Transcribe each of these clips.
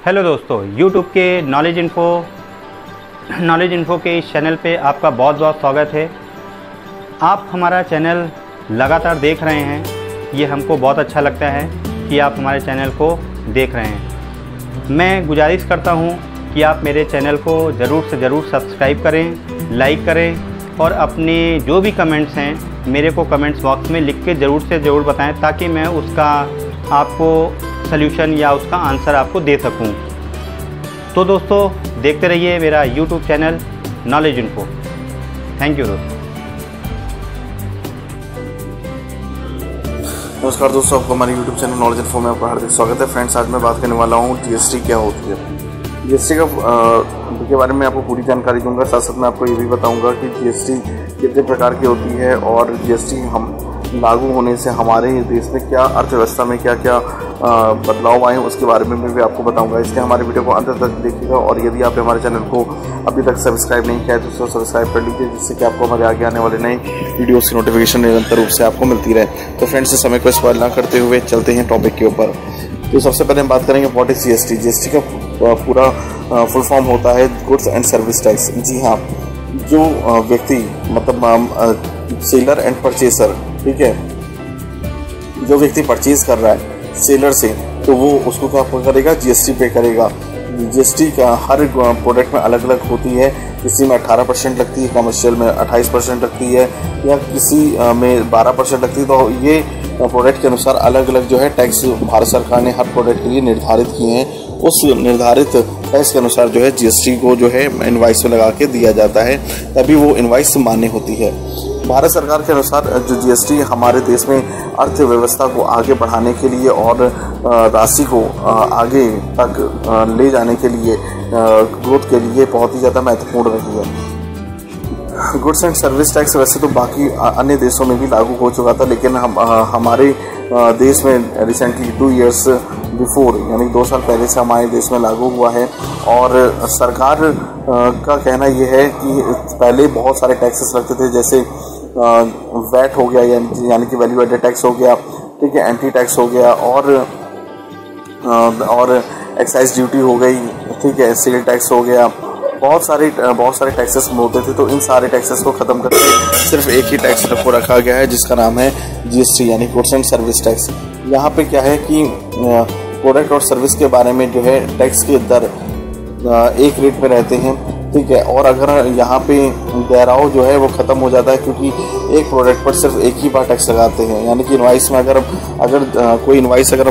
Hello दोस्तों, YouTube के knowledge info के इस चैनल पे आपका बहुत बहुत स्वागत है। आप हमारा चैनल लगातार देख रहे हैं, ये हमको बहुत अच्छा लगता है कि आप हमारे चैनल को देख रहे हैं। मैं गुजारिश करता हूँ कि आप मेरे चैनल को ज़रूर से ज़रूर सब्सक्राइब करें, लाइक करें और अपने जो भी कमेंट्स हैं मेरे को कमेंट्स बॉक्स में लिख के ज़रूर से ज़रूर बताएं, ताकि मैं उसका आपको सल्यूशन या उसका आंसर आपको दे सकूं। तो दोस्तों, देखते रहिए मेरा YouTube channel knowledge info. Thank you दोस्तों। नमस्कार दोस्तों, आपको हमारे YouTube चैनल नॉलेज इन्फो में आपका हार्दिक स्वागत है। फ्रेंड्स, आज मैं बात करने वाला हूँ जीएसटी क्या होती है। जीएसटी के बारे में आपको पूरी जानकारी दूंगा। साथ साथ मैं आपको ये भी बताऊंगा कि जीएसटी कितने प्रकार की होती है और जीएसटी हम लागू होने से हमारे देश में क्या अर्थव्यवस्था में क्या क्या बदलाव आए हैं उसके बारे में भी आपको बताऊंगा। इसलिए हमारे वीडियो को अंत तक देखिएगा और यदि आपने हमारे चैनल को अभी तक सब्सक्राइब नहीं किया है तो उसको सब्सक्राइब कर लीजिए, जिससे कि आपको हमारे आगे आने वाले नए वीडियोज़ की नोटिफिकेशन निरंतर रूप से आपको मिलती रहे। तो फ्रेंड्स, इस समय को स्पॉइल ना करते हुए चलते हैं टॉपिक के ऊपर। तो सबसे पहले हम बात करेंगे व्हाट इज जीएसटी। जीएसटी का पूरा फुल फॉर्म होता है गुड्स एंड सर्विस टैक्स। जी हाँ, जो व्यक्ति मतलब सेलर एंड परचेसर, ठीक है, जो व्यक्ति परचेज कर रहा है सेलर से, तो वो उसको क्या करेगा, जीएसटी पे करेगा। जीएसटी का हर प्रोडक्ट में अलग अलग होती है। किसी में 18% लगती है, कमर्शियल में 28% लगती है या किसी में 12% लगती है। तो ये प्रोडक्ट के अनुसार अलग अलग जो है टैक्स भारत सरकार ने हर प्रोडक्ट के लिए निर्धारित किए हैं। उस निर्धारित टैक्स के अनुसार जो है जीएसटी को जो है इनवाइस में लगा के दिया जाता है, तभी वो इनवाइस मान्य होती है। भारत सरकार के अनुसार जो जीएसटी हमारे देश में अर्थव्यवस्था को आगे बढ़ाने के लिए और राशि को आगे तक ले जाने के लिए, ग्रोथ के लिए बहुत ही ज़्यादा महत्वपूर्ण रही है। गुड्स एंड सर्विस टैक्स वैसे तो बाकी अन्य देशों में भी लागू हो चुका था, लेकिन हमारे देश में रिसेंटली 2 years बिफोर, यानी 2 साल पहले से हमारे देश में लागू हुआ है। और सरकार का कहना यह है कि पहले बहुत सारे टैक्सेस लगते थे, जैसे वैट हो गया यानी कि वैल्यू एडेड टैक्स हो गया, ठीक है, एंटी टैक्स हो गया और एक्साइज ड्यूटी हो गई, ठीक है, सेल टैक्स हो गया। बहुत सारे टैक्सेस होते थे। तो इन सारे टैक्सेस को ख़त्म करके सिर्फ एक ही टैक्स को रखा गया है, जिसका नाम है जीएसटी यानी गुड्स एंड सर्विस टैक्स। यहाँ पे क्या है कि प्रोडक्ट और सर्विस के बारे में जो है टैक्स के दर एक रेट में रहते हैं, ठीक है। और अगर यहाँ पे गहराव जो है वो ख़त्म हो जाता है, क्योंकि एक प्रोडक्ट पर सिर्फ एक ही बार टैक्स लगाते हैं। यानी कि इनवाइस में अगर कोई इनवाइस अगर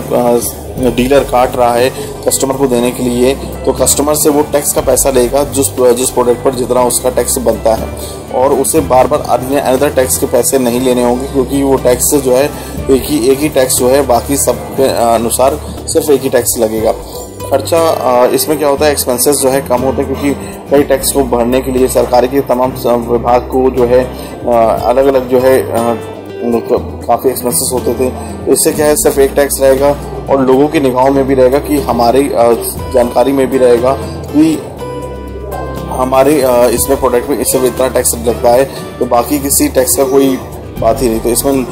डीलर काट रहा है कस्टमर को देने के लिए, तो कस्टमर से वो टैक्स का पैसा लेगा जिस प्रोडक्ट पर जितना उसका टैक्स बनता है, और उसे बार बार अदर टैक्स के पैसे नहीं लेने होंगे, क्योंकि वो टैक्स जो है एक ही टैक्स जो है बाकी सब के अनुसार सिर्फ एक ही टैक्स लगेगा। खर्चा इसमें क्या होता है, एक्सपेंसेस जो है कम होते हैं, क्योंकि कई टैक्स को भरने के लिए सरकारी के तमाम विभाग को जो है अलग अलग जो है काफ़ी एक्सपेंसेस होते थे। इससे क्या है, सिर्फ एक टैक्स रहेगा और लोगों की निगाहों में भी रहेगा, कि हमारी जानकारी में भी रहेगा कि हमारे इसमें प्रोडक्ट में इससे इतना टैक्स लगता है, तो बाकी किसी टैक्स का कोई बात ही नहीं। तो इसमें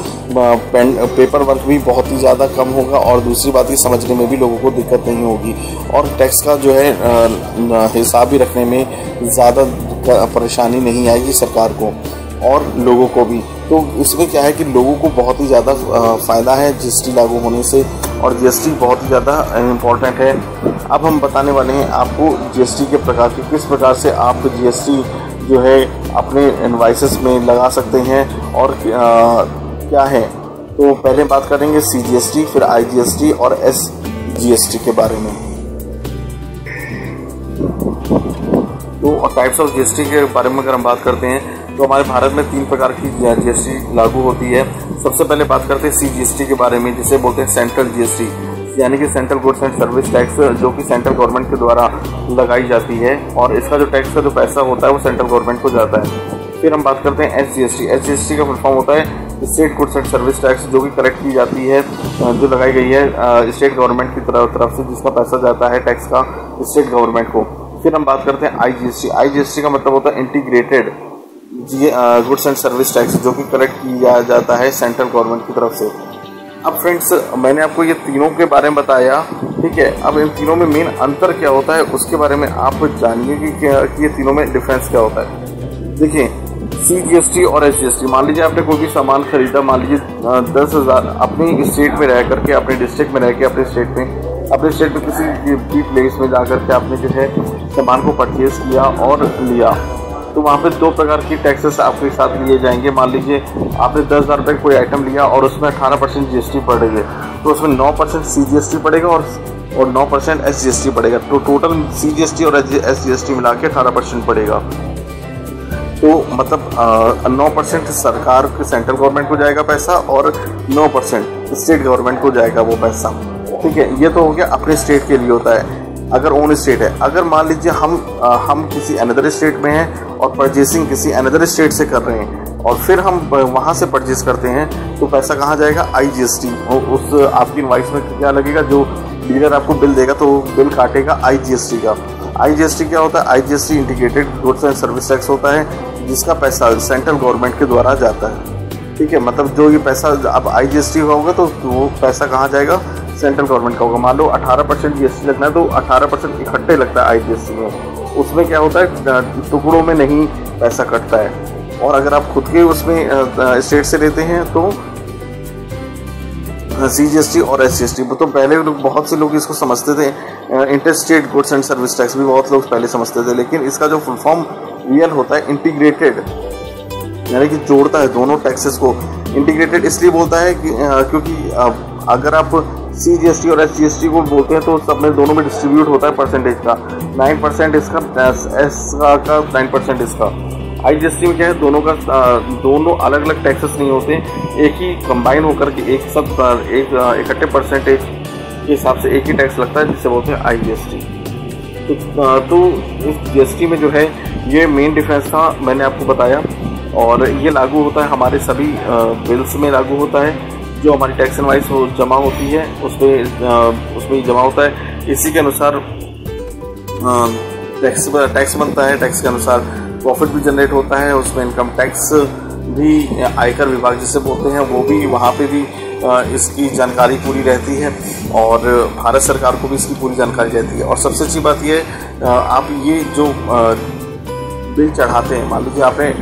पेपर वर्क भी बहुत ही ज़्यादा कम होगा और दूसरी बात की समझने में भी लोगों को दिक्कत नहीं होगी, और टैक्स का जो है हिसाब भी रखने में ज़्यादा परेशानी नहीं आएगी सरकार को और लोगों को भी। तो इसमें क्या है कि लोगों को बहुत ही ज़्यादा फ़ायदा है जीएसटी लागू होने से, और जीएसटी बहुत ही ज़्यादा इम्पोर्टेंट है। अब हम बताने वाले हैं आपको जीएसटी के प्रकार के, किस प्रकार से आप जीएसटी जो है अपने इनवाइसेस में लगा सकते हैं और क्या है। तो पहले बात करेंगे सीजीएसटी, फिर आईजीएसटी और एसजीएसटी के बारे में। तो टाइप्स ऑफ जीएसटी के बारे में अगर हम बात करते हैं तो हमारे भारत में 3 प्रकार की जीएसटी लागू होती है। सबसे पहले बात करते हैं सीजीएसटी के बारे में, जिसे बोलते हैं सेंट्रल जीएसटी, यानी कि central goods and service tax, जो कि सेंट्रल गवर्नमेंट के द्वारा लगाई जाती है, और इसका जो टैक्स का जो पैसा होता है वो सेंट्रल गवर्नमेंट को जाता है। फिर हम बात करते हैं एसजीएसटी। एसजीएसटी का फुल फॉर्म होता है state goods and service tax, जो कि कलेक्ट की जाती है, जो लगाई गई है स्टेट गवर्नमेंट की तरफ से, जिसका पैसा जाता है टैक्स का स्टेट गवर्नमेंट को। फिर हम बात करते हैं आईजीएसटी। आईजीएसटी का मतलब होता है integrated goods and service tax, जो कि कलेक्ट किया जाता है सेंट्रल गवर्नमेंट की तरफ से। अब फ्रेंड्स मैंने आपको ये तीनों के बारे में बताया, ठीक है। अब इन तीनों में मेन अंतर क्या होता है उसके बारे में आप जानिए कि ये तीनों में डिफरेंस क्या होता है। देखिए CGST और SGST, मान लीजिए आपने कोई भी सामान खरीदा, मान लीजिए 10,000 अपनी स्टेट में रह करके, अपने डिस्ट्रिक्ट में रह के, अपने स्टेट में किसी भी प्लेस में जाकर के आपने जो है सामान को परचेज किया और लिया, तो वहाँ पे 2 प्रकार की टैक्सेस आपके साथ लिए जाएंगे। मान लीजिए आपने 10,000 रुपये कोई आइटम लिया और उसमें 18% GST पड़ेगी, तो उसमें 9% CGST पड़ेगा और 9% SGST पड़ेगा। तो टोटल CGST और SGST मिला के 18% पड़ेगा। तो मतलब 9% सरकार के सेंट्रल गवर्नमेंट को जाएगा पैसा और 9% स्टेट गवर्नमेंट को जाएगा वो पैसा, ठीक है। ये तो हो गया अपने स्टेट के लिए होता है, अगर ओन स्टेट है। अगर मान लीजिए हम किसी अनदर स्टेट में हैं और परचेसिंग किसी अनदर स्टेट से कर रहे हैं और फिर हम वहाँ से परचेस करते हैं, तो पैसा कहाँ जाएगा? IGST। उस आपकी इनवॉइस में क्या लगेगा, जो डीलर आपको बिल देगा तो बिल काटेगा IGST का। IGST क्या होता है? IGST integrated goods and service tax होता है, जिसका पैसा सेंट्रल गवर्नमेंट के द्वारा जाता है, ठीक है। मतलब जो ये पैसा अब IGST होगा तो वो पैसा कहाँ जाएगा? सेंट्रल गवर्नमेंट का होगा। मान लो 18% GST लगना है तो 18% इकट्ठे लगता है IGST में। उसमें क्या होता है, टुकड़ों में नहीं पैसा कटता है। और अगर आप खुद के उसमें स्टेट से लेते हैं तो CGST और SGST। तो पहले लोग, बहुत से लोग इसको समझते थे inter state goods and service tax, भी बहुत लोग पहले समझते थे, लेकिन इसका जो फुल फॉर्म रियल होता है इंटीग्रेटेड, यानी कि जोड़ता है दोनों टैक्सेस को। इंटीग्रेटेड इसलिए बोलता है कि क्योंकि अगर आप CGST और SGST को बोलते हैं तो सब में दोनों में डिस्ट्रीब्यूट होता है परसेंटेज का, 9% इसका, एस का 9% इसका। IGST में क्या है, दोनों अलग अलग टैक्सेस नहीं होते, एक ही कंबाइन होकर के एक इकट्ठे परसेंटेज के हिसाब से एक ही टैक्स लगता है, जिसे बोलते हैं IGST। तो इस GST में जो है ये मेन डिफरेंस था, मैंने आपको बताया। और ये लागू होता है हमारे सभी बिल्स में लागू होता है, जो हमारी टैक्स इनवॉइस जमा होती है उसमें जमा होता है। इसी के अनुसार टैक्स बनता है, टैक्स के अनुसार प्रॉफिट भी जनरेट होता है, उसमें इनकम टैक्स भी, आयकर विभाग जिसे बोलते हैं वो भी, वहाँ पे भी इसकी जानकारी पूरी रहती है और भारत सरकार को भी इसकी पूरी जानकारी रहती है। और सबसे अच्छी बात ये, आप ये जो बिल चढ़ाते हैं, मान लीजिए आपने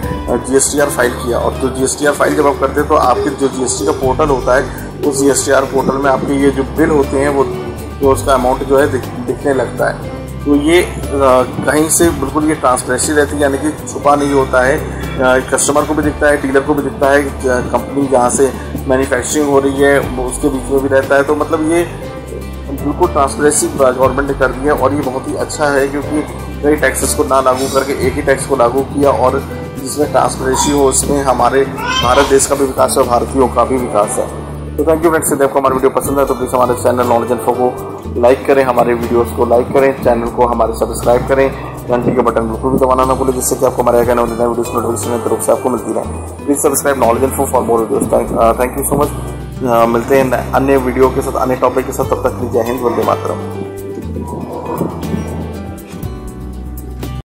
GSTR फाइल किया, और तो GSTR फाइल जब आप करते हैं तो आपके जो GST का पोर्टल होता है, उस GSTR पोर्टल में आपके ये जो बिल होते हैं वो तो उसका अमाउंट जो है दिखने लगता है। तो ये कहीं से बिल्कुल ये ट्रांसपेरेंसी रहती है, यानी कि छुपा नहीं होता है, कस्टमर को भी दिखता है, डीलर को भी दिखता है, कंपनी जहाँ से मैन्युफैक्चरिंग हो रही है उसके बीच में भी रहता है। तो मतलब ये बिल्कुल ट्रांसपेरेंसी गवर्नमेंट ने कर दी है और ये बहुत ही अच्छा है, क्योंकि कई टैक्सेस को ना लागू करके एक ही टैक्स को लागू किया और जिसमें ट्रांसपेरेंसी हो, उसमें हमारे भारत देश का भी विकास है, भारतीयों का भी विकास है। तो थैंक यू फ्रेंड्स, यदि आपको हमारा वीडियो पसंद है तो प्लीज़ हमारे चैनल नॉलेज इन्फो को लाइक करें, हमारे वीडियोस को लाइक करें, चैनल को हमारे सब्सक्राइब करें, घंटी के बटन बिल्कुल भी दबाना ना भूलें, जिससे कि आपको हमारे आगे नए वीडियोस नोटिफिकेशन तरफ से आपको मिलती रहे। Please subscribe knowledge info for more videos. Thank you so much. मिलते हैं अन्य वीडियो के साथ, अन्य टॉपिक के साथ, तब तक जय हिंद, वंदे मातरम।